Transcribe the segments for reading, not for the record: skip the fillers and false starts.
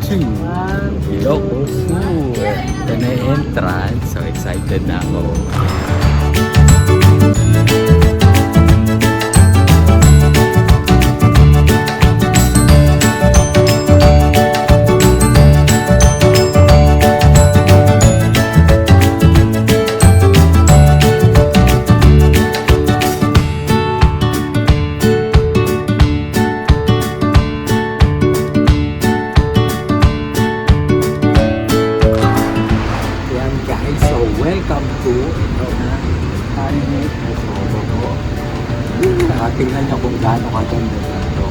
to Ilocos. Ito na yung entrance. So excited na ako. Tingnan niyo kung gaano kaganda ito.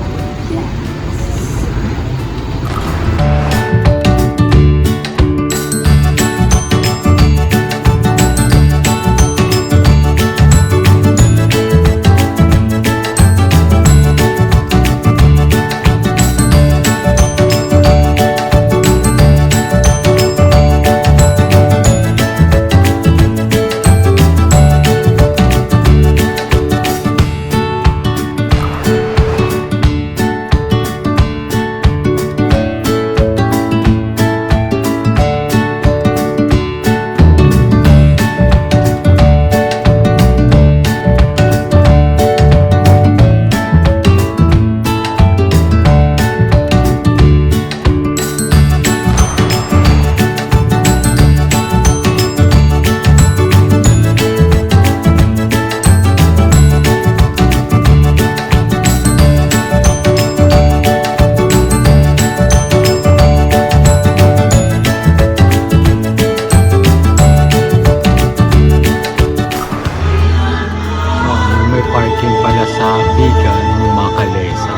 Sa Vigan Longganisa.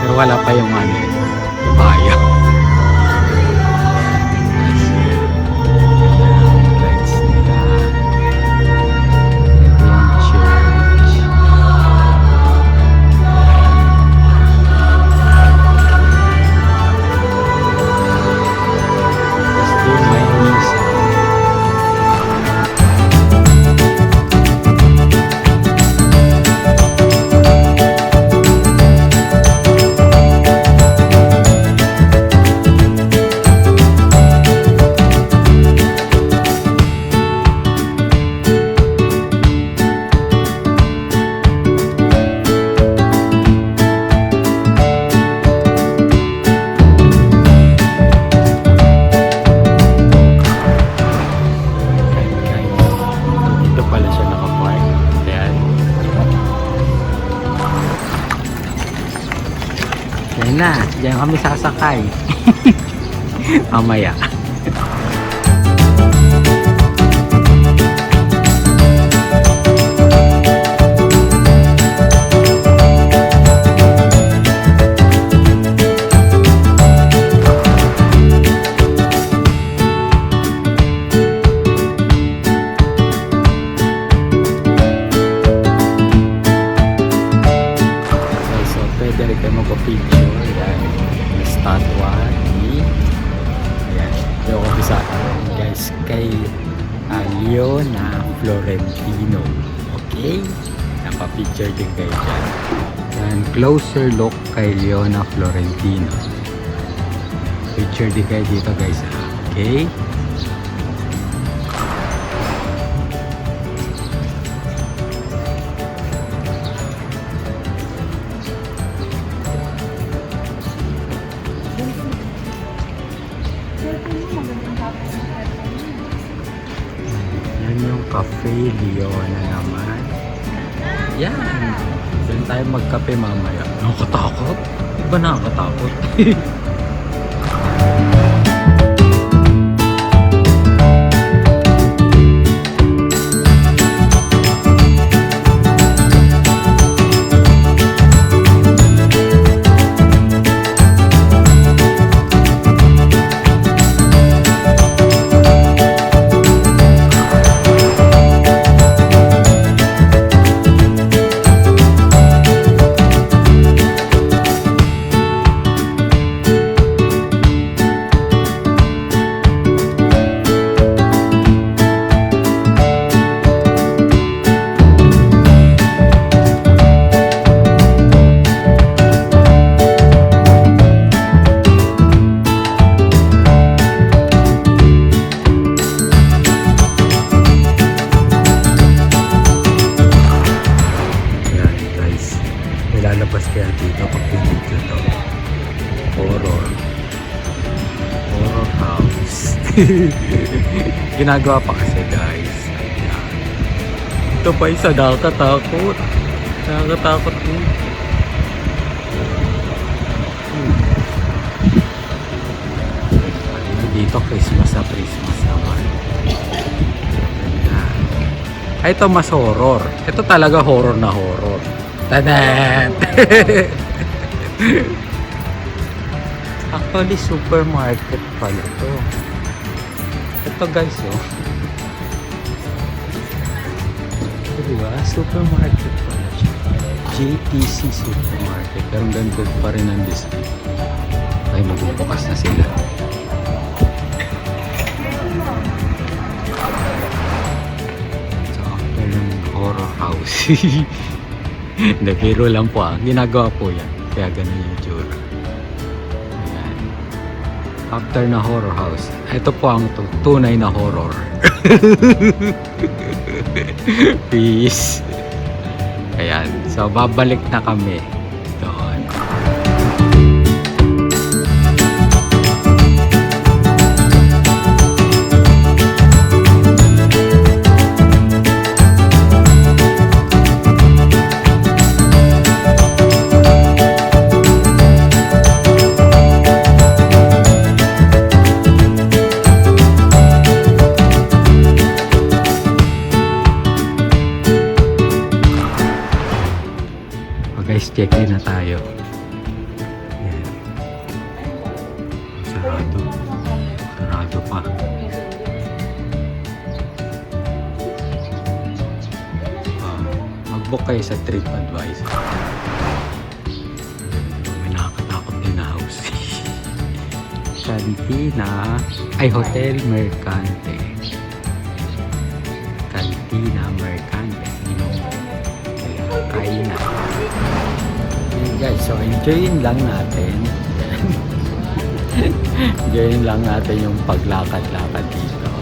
Pero wala pa yung bayan. Lights nila. Ito yung church. Tapos doon may misa. Yan na, diyan kami sasakay. Mamaya. Pwede rin kayo magpa-picture. Ayan, may statwa ni yung kabisa guys kay Leona Florentino. Okay, napa-picture din kayo dyan. Ayan, closer look kay Leona Florentino. Picture din kayo dito guys. Okay, yan yung Cafe Leona naman. Yan, doon tayo magkape mamaya. Nakakatakot? Di ba nakakatakot? Ginagawa pa kasi guys. Ayan. Ito pa isa, nakakatakot. Nakakatakot din. Dito Christmas naman. Ayan. Ay, ito mas horror. Ito talaga horror na horror. Tadan! Actually, supermarket pala to. Ito guys, oh. Ito, diba? Supermarket pala siya. JTC Supermarket. Pero ang ganda pa rin ang display. Ay, magbubukas na sila. So, after ng horror house. Hindi, biro lang po ah. Ginagawa po yan. Kaya ganun yung itsura. Ayan. After na horror house. Ito po ang tunay na horror. Peace. Ayan. So, babalik na kami doon. Guys, check-in na tayo. Ayan. Sarado. Sarado pa. Mag-book kayo sa TripAdvisor. May nakakatakot din na house. Cantina. Ay, Hotel Mercante. Cantina Mercante. Kain na. Guys, so enjoyin lang natin. Enjoyin lang natin yung paglakad-lakad dito.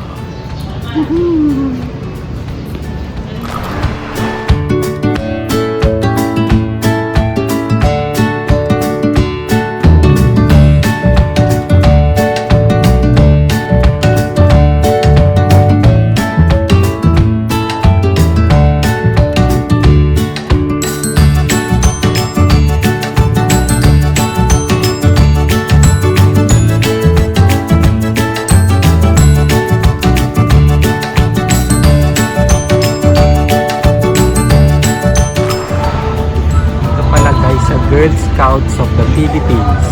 Girl Scouts of the Philippines.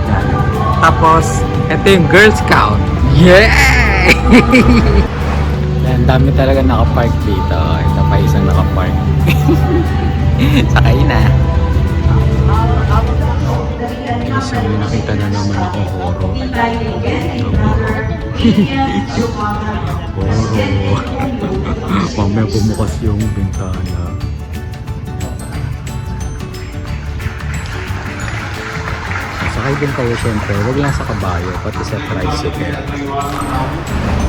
Yan. Tapos, ito yung Girl Scout. Yeah! Yan, dami talaga nakapark dito. Ito pa isang nakapark. Sakay na. So, may nakita na naman ako horror. Horror. Mamaya bumukas yung bintana. Sakay din kayo syempre, huwag lang sa kabayo, pati sa tricycle.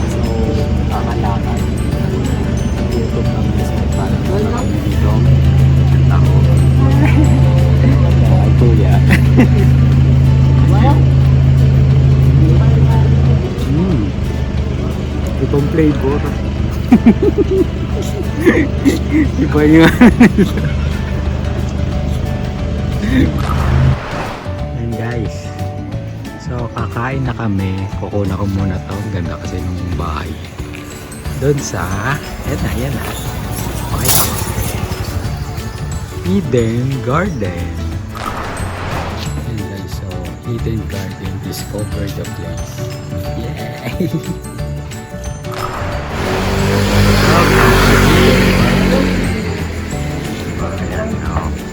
So, kakalakad. YouTube ng business para kami dito. Ang tao. Ay, kuya. Itong flavor. Iba yun. Guys, so kakain na kami. Kukuna ko muna to. Ganda kasi nung bahay. Doon sa yan na. Okay. Eden Garden. And guys, so Eden Garden, discover the place. Yay! Ayan,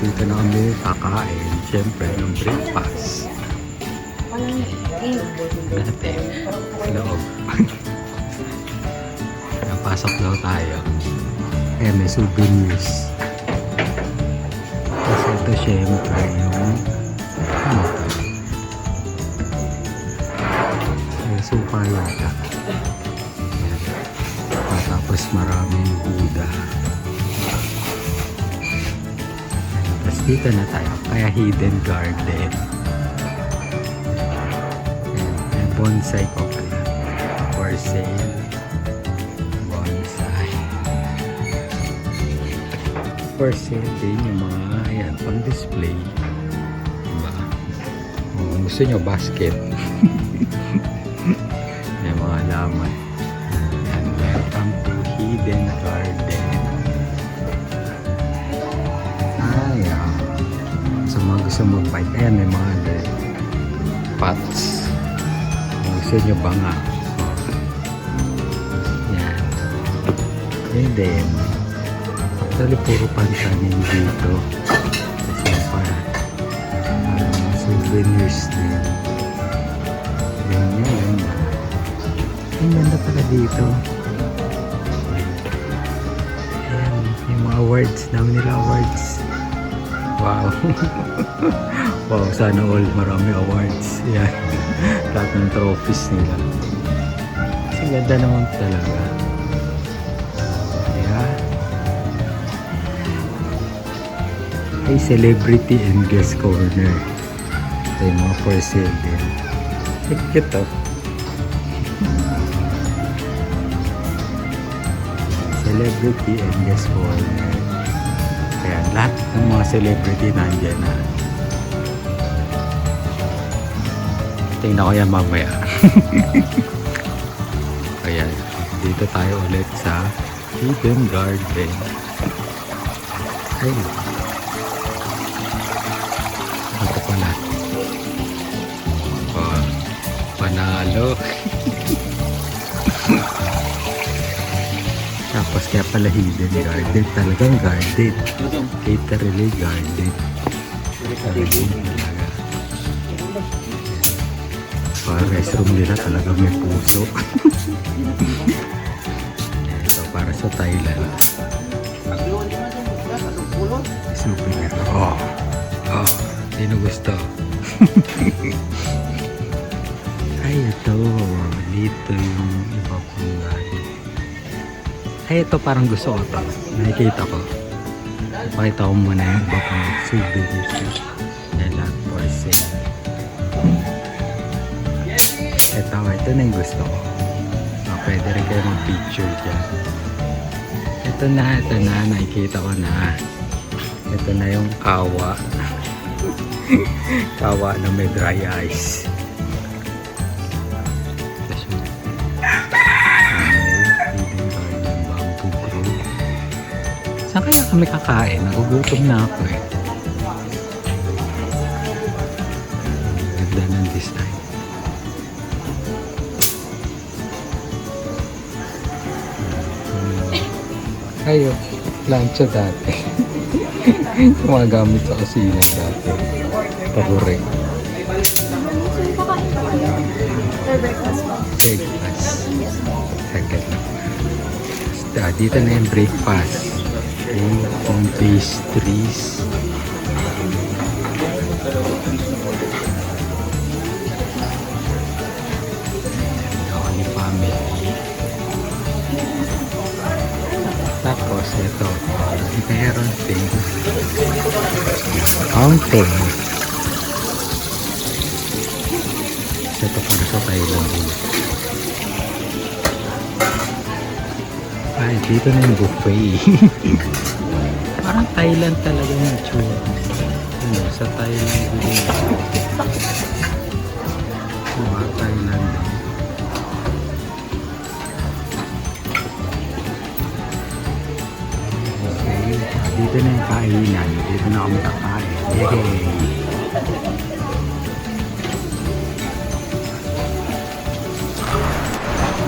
dito na kami kakain. Siyempre, ng breakfast. Natin. Loob. Napasok daw tayo. Kaya may souvenirs. Kasi ito siyempre yung ano ito? May suka yata. Tapos maraming Buddha. Tapos dito na tayo. Kaya hidden garden. May bonsai ko pala. for sale. Bonsai. For sale din yung mga, ayan, pang display. Diba? Kung gusto nyo, basket. May mga laman. And welcome to Hidden Garden. Ayan. So mga gusto mag-bite, ayan, may mga pots. Kung gusto nyo ba nga. Yan. And then, actually puro pantanin dito. Kasi parang souvenirs din. Ganyan. Ang ganda pala dito. Ayan, yung mga awards. Dami nila awards. Wow. Wow, sana all marami awards. Yan. Lahat ng trophies nila. Kasi ganda naman talaga. Ayan. Ay, celebrity and guest corner. Ito yung mga for sale din. Ito. Celebrity and guest corner. Kaya lahat ng mga celebrity nandyan na. Tingnan ko yan mamaya. Ayan. Dito tayo ulit sa Hidden Garden. Ay. Ito pala. Oh, panalo. Tapos kaya pala hidden garden. Talagang garden. Literally garden. Garden talaga. Restroom nila talaga may puso. So para sa Thailand. Super. Oh. Sino gusto? Ay, ito. Dito yung iba pong garden. Ay, ito parang gusto ko ito. Nakikita ko. Pakita ko muna yung iba pong souvenirs. Yan lang for sale. Ito na yung gusto ko. Pwede rin kayo mag-picture dyan. Ito na. Nakikita ko na. Ito na yung kawa. Kawa na may dry ice. Saan kaya kami kakain? Nagugutom na ako eh. Ganda ng design. Ayo, plancha dati. Yung mga gamit sa kusina dati. Pagore. Breakfast. Sagad na. Dito na yung breakfast. Yung pastries. Ako ni family. Tapos ito, meron din fountain. Ito para sa Thailand din. Ay, dito na yung buffet. Parang Thailand talaga yung itsura. Ano, sa Thailand din. Mga Thailand din. Okay, dito na yung kainan. Dito na kami kakain. Yay!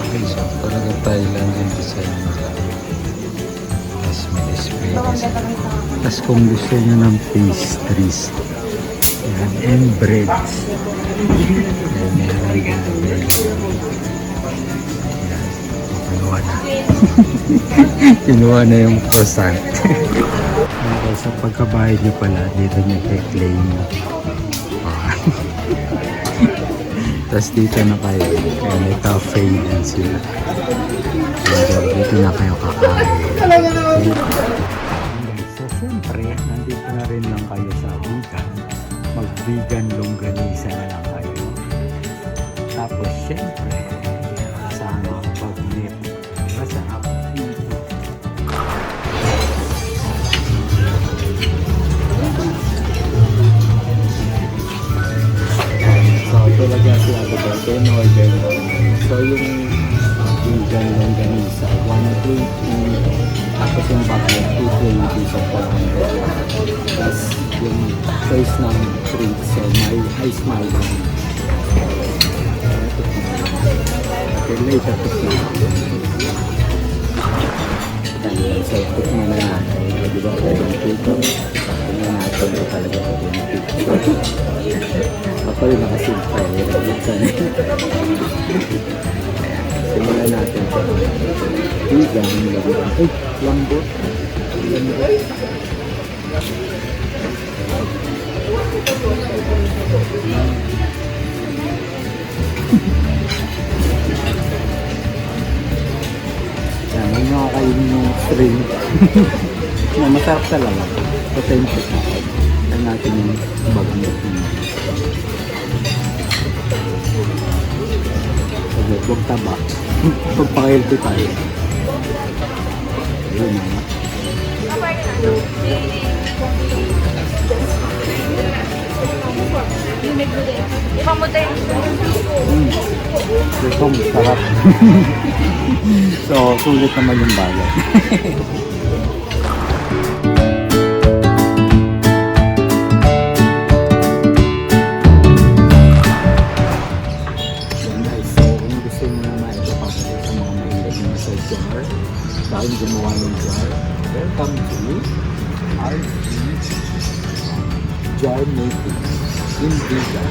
Okay, so talaga Thailand yung design nila. Tapos may display kasi. Tapos kung gusto nyo ng pastries, yan, and breads. Yan, meron yung bread. Yan, kinuha na. Kinuha na yung croissant. Okay, sa pagkabayad nyo pala, dito nyo i-claim. Tapos dito na kayo. Kaya may cafe din sila. Dito na kayo kakain. Okay. So, siyempre, nandito na rin lang kayo sa Vigan. Mag-Vigan Longganisa na lang kayo. Tapos, siyempre, kasama Tapos yung bagnet, 220 so 400. Tapos yung choice ng treat, so may ice maldo. Okay, later tikman. So, tikman na natin. Di ba, authentic? Tingnan natin kung talaga authentic. Ako yung nakasimpa eh. Tingnan natin ito. Vigan Longganisa. Ay, lambot. Lambot. Yan, may nakakainin yung string. Na masarap talaga. Authentic. Tingnan natin yung bagnet-Cj. Huwag taba. Pagpaka-healthy tayo. Ayun na. Itong sarap. So, sulit naman yung bagay. Dahil gumawa ng jar. Welcome to RC Jar Making in Vigan.